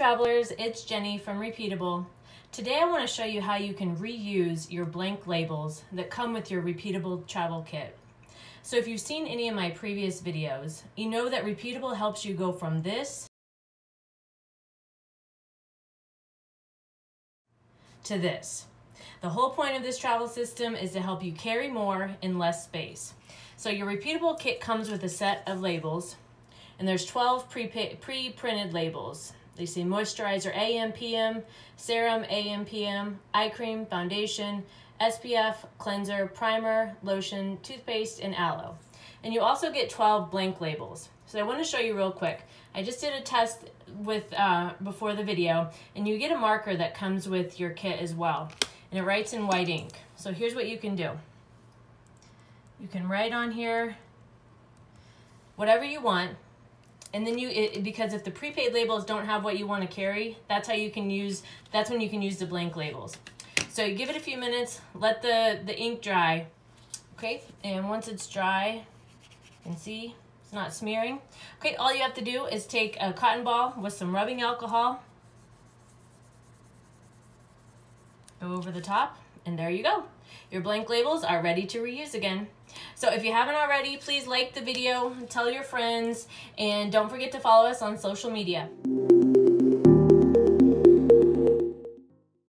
travelers, it's Jenny from Repeatabl. Today I want to show you how you can reuse your blank labels that come with your Repeatabl travel kit. So if you've seen any of my previous videos, you know that Repeatabl helps you go from this to this. The whole point of this travel system is to help you carry more in less space. So your Repeatabl kit comes with a set of labels, and there's 12 pre-printed labels. They say moisturizer AM, PM, serum AM, PM, eye cream, foundation, SPF, cleanser, primer, lotion, toothpaste, and aloe. And you also get 12 blank labels. So I want to show you real quick. I just did a test with before the video, and you get a marker that comes with your kit as well. And it writes in white ink. So here's what you can do. You can write on here whatever you want. And then because if the prepaid labels don't have what you want to carry, that's when you can use the blank labels. So you give it a few minutes, let the ink dry, okay? And once it's dry, you can see it's not smearing. Okay, all you have to do is take a cotton ball with some rubbing alcohol, go over the top, and there you go. Your blank labels are ready to reuse again. So if you haven't already, please like the video, tell your friends, and don't forget to follow us on social media.